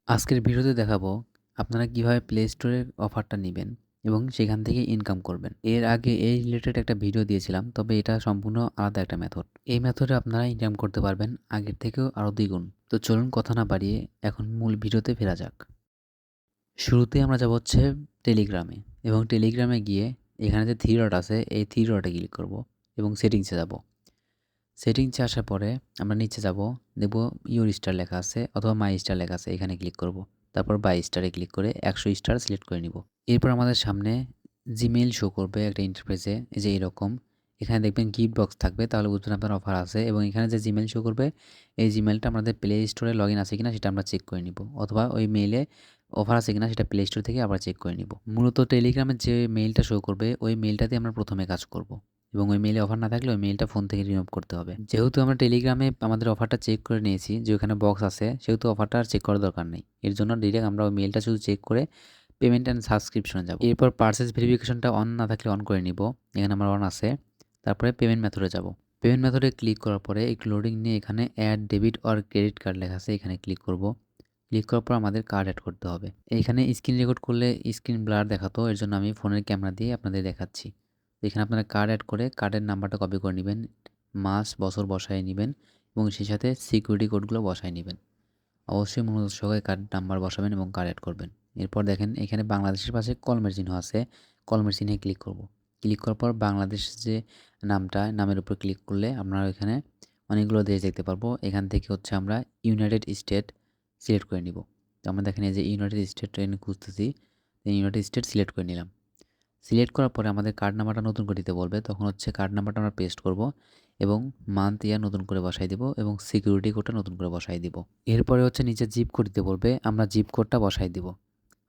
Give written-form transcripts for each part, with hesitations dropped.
আজকের ভিডিওতে দেখাবো আপনারা কিভাবে প্লে স্টোরের অফারটা নিবেন এবং সেখান থেকে ইনকাম করবেন। এর আগে এই রিলেটেড একটা ভিডিও দিয়েছিলাম, তবে এটা সম্পূর্ণ আলাদা একটা মেথড। এই মেথডে আপনারা ইনকাম করতে পারবেন আগের থেকেও আরও দ্বিগুণ। তো চলুন কথা না বাড়িয়ে এখন মূল ভিডিওতে ফেরা যাক। শুরুতে আমরা যাব হচ্ছে টেলিগ্রামে, এবং টেলিগ্রামে গিয়ে এখানে যে থ্রি ডট আছে এই থ্রি ডটে ক্লিক করব এবং সেটিংসে যাব। সেটিংসে আসার পরে আমরা নিচে যাব, দেখব ইউর স্টার লেখা আছে অথবা মাই স্টার লেখা আছে, এখানে ক্লিক করব। তারপর বাই স্টারে ক্লিক করে 100 স্টার সিলেক্ট করে নিব। এরপর আমাদের সামনে জিমেইল শো করবে একটা ইন্টারফেসে, এই যে এরকম। এখানে দেখবেন গিফট বক্স থাকবে, তাহলে বুঝবেন আপনার অফার আছে। এবং এখানে যে জিমেইল শো করবে এই জিমেইলটা আমাদের প্লে স্টোরে লগ ইন আছে কিনা সেটা আমরা চেক করে নিব, অথবা ওই মেইলে অফার আছে কিনা সেটা প্লে স্টোর থেকে আবার চেক করে নিব। মূলত টেলিগ্রামের যে মেইলটা শো করবে ওই মেইলটাতে আমরা প্রথমে কাজ করব, এবং ওই মেইলে অফার না থাকলে ওই মেইলটা ফোন থেকে রিমুভ করতে হবে। যেহেতু আমরা টেলিগ্রামে আমাদের অফারটা চেক করে নিয়েছি যে ওখানে বক্স আছে, সেহেতু অফারটা আর চেক করার দরকার নেই। এর জন্য ডিরেক্ট আমরা ওই মেইলটা শুধু চেক করে পেমেন্ট অ্যান্ড সাবস্ক্রিপশনে যাব। এরপর পারচেজ ভেরিফিকেশনটা অন না থাকলে অন করে নিব, এখানে আমার অন আছে। তারপরে পেমেন্ট মেথডে যাব। পেমেন্ট মেথডে ক্লিক করার পরে একটু লোডিং নিয়ে এখানে add debit or credit card লেখা আছে, এখানে ক্লিক করব। ক্লিক করার পর আমাদের কার্ড অ্যাড করতে হবে। এইখানে স্ক্রিন রেকর্ড করলে স্ক্রিন ব্লার দেখাতো, এর জন্য আমি ফোনের ক্যামেরা দিয়ে আপনাদের দেখাচ্ছি। এখানে আপনারা কার্ড অ্যাড করে কার্ডের নাম্বারটা কপি করে নেবেন, মাস বছর বসায় নেবেন এবং সেই সাথে সিকিউরিটি কোডগুলো বসায় নেবেন। অবশ্যই মনোযোগ সহকারে কার্ড নাম্বার বসাবেন এবং কার্ড অ্যাড করবেন। এরপর দেখেন এখানে বাংলাদেশের পাশে কলমের চিহ্ন আছে, কলমের চিহ্নে ক্লিক করব। ক্লিক করার পর বাংলাদেশ যে নামটা, নামের উপর ক্লিক করলে আপনারা এখানে অনেকগুলো দেশ দেখতে পারবো। এখান থেকে হচ্ছে আমরা ইউনাইটেড স্টেট সিলেক্ট করে নিব। তো আমরা দেখেন এই যে ইউনাইটেড স্টেট ট্রেন খুঁজতেছি, ইউনাইটেড স্টেট সিলেক্ট করে নিলাম। সিলেক্ট করার পরে আমাদের কার্ড নাম্বারটা নতুন করে দিতে বলবে, তখন হচ্ছে কার্ড নাম্বারটা আমরা পেস্ট করব এবং মান্থ ইয়ার নতুন করে বসাই দিব এবং সিকিউরিটি কোডটা নতুন করে বসাই দিব। এরপরে হচ্ছে নিচে জিপ কোড দিতে বলবে, আমরা জিপ কোডটা বসাই দিব।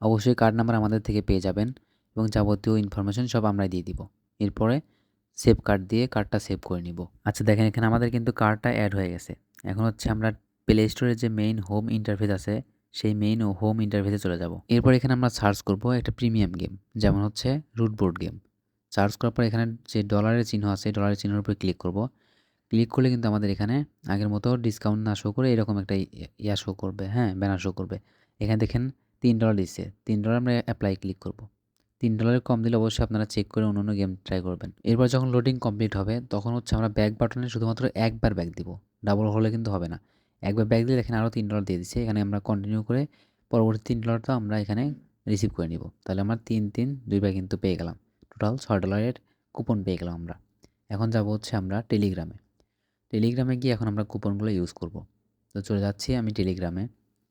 অবশ্যই কার্ড নাম্বার আমাদের থেকে পেয়ে যাবেন এবং যাবতীয় ইনফরমেশন সব আমরাই দিয়ে দিব। এরপরে সেভ কার্ড দিয়ে কার্ডটা সেভ করে নিব। আচ্ছা দেখেন এখানে আমাদের কিন্তু কার্ডটা অ্যাড হয়ে গেছে। এখন হচ্ছে আমরা প্লে স্টোরের যে মেইন হোম ইন্টারফেস আছে সেই মেইন ও হোম ইন্টারফেসে চলে যাব। এরপর এখানে আমরা সার্চ করব একটা প্রিমিয়াম গেম, যেমন হচ্ছে রুট বোর্ড গেম। সার্চ করার পর এখানে যে ডলারের চিহ্ন আছে ডলারের চিহ্নের উপর ক্লিক করব। ক্লিক করলে কিন্তু আমাদের এখানে আগের মতো ডিসকাউন্ট না শো করে এরকম একটা ইয়া শো করবে, হ্যাঁ ব্যানার শো করবে। এখানে দেখেন $3 দিচ্ছে, $3 আমরা অ্যাপ্লাই ক্লিক করব। $3 কম দিলে অবশ্যই আপনারা চেক করে অন্য গেম ট্রাই করবেন। এরপর যখন লোডিং কমপ্লিট হবে তখন হচ্ছে আমরা ব্যাক বাটনে শুধুমাত্র একবার ব্যাক দিব, ডাবল হলে কিন্তু হবে না। একবার ব্যাক দিলে দেখেন আরও $3 দিয়ে দিচ্ছে। এখানে আমরা কন্টিনিউ করে পরবর্তী $3টা আমরা এখানে রিসিভ করে নিব। তাহলে আমরা 3 দুইবার কিন্তু পেয়ে গেলাম, টোটাল $6 কুপন পেয়ে গেলাম আমরা। এখন যাব হচ্ছে আমরা টেলিগ্রামে। টেলিগ্রামে গিয়ে এখন আমরা কুপনগুলো ইউজ করব। তো চলে যাচ্ছি আমি টেলিগ্রামে।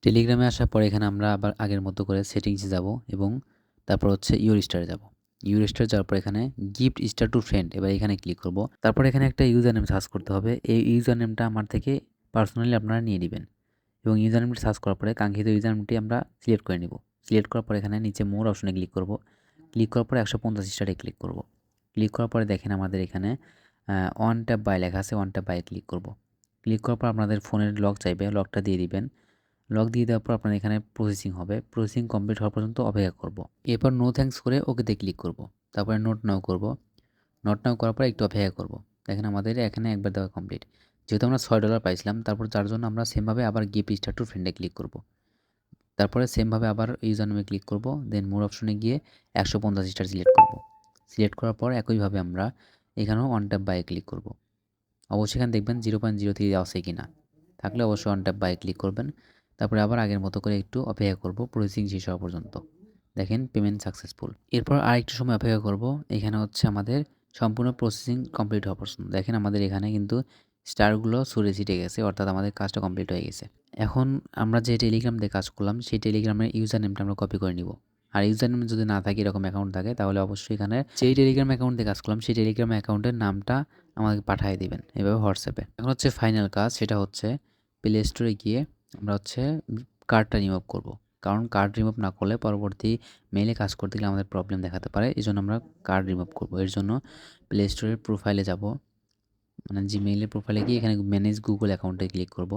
টেলিগ্রামে আসার পরে এখানে আমরা আবার আগের মতো করে সেটিংসে যাব এবং তারপর হচ্ছে ইউর স্টারে যাব। ইউর স্টার যাওয়ার পর এখানে গিফট স্টার টু ফ্রেন্ড, এবার এখানে ক্লিক করব। তারপর এখানে একটা ইউজার নেম সার্চ করতে হবে। এই ইউজার নেমটা আমার থেকে পার্সোনালি আপনারা নিয়ে নেবেন এবং ইউজার নেমটি সার্চ করার পরে কাঙ্ক্ষিত ইউজার নেমটি আমরা সিলেক্ট করে নিব। সিলেক্ট করার পর এখানে নিচে মোর অপশনে ক্লিক করব। ক্লিক করার পরে 150 স্টারে ক্লিক করব। ক্লিক করার পরে দেখেন আমাদের এখানে ওয়ান ট্যাপ বাই লেখা আছে, ওয়ান ট্যাপ বাই ক্লিক করব। ক্লিক করার পর আপনাদের ফোনের লক চাইবে, লকটা দিয়ে দিবেন। লক দিয়ে দেওয়ার পর আপনার এখানে প্রসেসিং হবে, প্রসেসিং কমপ্লিট হওয়ার পর্যন্ত অপেক্ষা করব। এরপর নো থ্যাঙ্কস করে ওকেতে ক্লিক করব। তারপরে নোট নাও করব। নোট নাও করার পর একটু অপেক্ষা করব। দেখেন আমাদের এখানে একবার দেওয়া কমপ্লিট। যেহেতু আমরা $6 পাইছিলাম, তারপর যার জন্য আমরা সেমভাবে আবার গিফট স্টার টু ফ্রেন্ডে ক্লিক করব। তারপরে সেমভাবে আবার ইউজার নেমে ক্লিক করব, দেন মোর অপশনে গিয়ে 150 স্টার সিলেক্ট করব। সিলেক্ট করার পর একইভাবে আমরা এখানেও ওয়ান ট্যাপ বাই ক্লিক করব। অবশ্যই এখানে দেখবেন 0.03 আছে কি না, থাকলে অবশ্যই ওয়ান ট্যাপ বাই ক্লিক করবেন। তারপরে আবার আগের মতো করে একটু অপেক্ষা করব প্রসেসিং শেষ হওয়া পর্যন্ত। দেখেন পেমেন্ট সাকসেসফুল। এরপর আরেকটু সময় অপেক্ষা করব। এখানে হচ্ছে আমাদের সম্পূর্ণ প্রসেসিং কমপ্লিট হওয়া পর্যন্ত। দেখেন আমাদের এখানে কিন্তু স্টারগুলো ছড়ে ছিটে গেছে, অর্থাৎ আমাদের কাজটা কমপ্লিট হয়ে গেছে। এখন আমরা যে টেলিগ্রাম দিয়ে কাজ করলাম সেই টেলিগ্রামের ইউজার নেমটা আমরা কপি করে নিব। আর ইউজার নেম যদি না থাকে, এরকম অ্যাকাউন্ট থাকে, তাহলে অবশ্যই এখানে যেই টেলিগ্রাম অ্যাকাউন্ট দিয়ে কাজ করলাম সেই টেলিগ্রাম অ্যাকাউন্টের নামটা আমাকে পাঠিয়ে দিবেন এভাবে হোয়াটসঅ্যাপে। এখন হচ্ছে ফাইনাল কাজ, সেটা হচ্ছে প্লে স্টোরে গিয়ে আমরা হচ্ছে কার্ডটা রিমুভ করব। কারণ কার্ড রিমুভ না করলে পরবর্তী মেইলে কাজ করতে গেলে আমাদের প্রবলেম দেখাতে পারে, এই জন্য আমরা কার্ড রিমুভ করব। এর জন্য প্লে স্টোরের প্রোফাইলে যাব, মানে জিমেইলের প্রোফাইলে গিয়ে এখানে ম্যানেজ গুগল অ্যাকাউন্টে ক্লিক করব।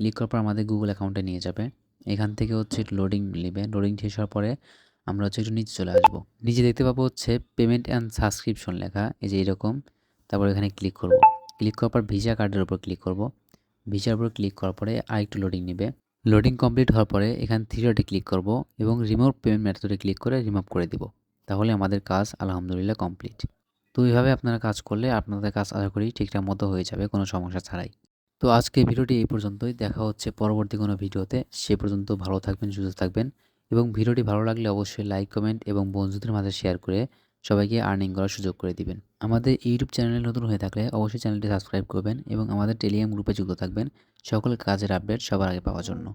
ক্লিক করার পর আমাদের গুগল অ্যাকাউন্টে নিয়ে যাবে। এখান থেকে হচ্ছে একটু লোডিং নেবে, লোডিং শেষ হওয়ার পরে আমরা হচ্ছে একটু নিচে চলে আসবো। নিচে দেখতে পাবো হচ্ছে পেমেন্ট অ্যান্ড সাবস্ক্রিপশন লেখা, এই যে এরকম। তারপর এখানে ক্লিক করব। ক্লিক করার পর ভিসা কার্ডের উপর ক্লিক করব। ভিসার উপর ক্লিক করার পরে আরেকটু লোডিং নেবে। লোডিং কমপ্লিট হওয়ার পরে এখানে 3 ডটে ক্লিক করব এবং রিমুভ পেমেন্ট মেথডে ক্লিক করে রিমুভ করে দিব। তাহলে আমাদের কাজ আলহামদুলিল্লাহ কমপ্লিট। তো এইভাবে আপনারা কাজ করলে আপনাদের কাজ আশা করি ঠিকঠাক মতো হয়ে যাবে কোনো সমস্যা ছাড়াই। তো আজকে ভিডিওটি এই পর্যন্তই। দেখা হচ্ছে পরবর্তী কোনো ভিডিওতে। সে পর্যন্ত ভালো থাকবেন, সুস্থ থাকবেন এবং ভিডিওটি ভালো লাগলে অবশ্যই লাইক, কমেন্ট এবং বন্ধুদের মাঝে শেয়ার করে সবাইকে আর্নিং করার সুযোগ করে দিবেন। আমাদের ইউটিউব চ্যানেলে নতুন হয়ে থাকলে অবশ্যই চ্যানেলটি সাবস্ক্রাইব করবেন এবং আমাদের টেলিগ্রাম গ্রুপে যুক্ত থাকবেন সকল কাজের আপডেট সবার আগে পাওয়ার জন্য।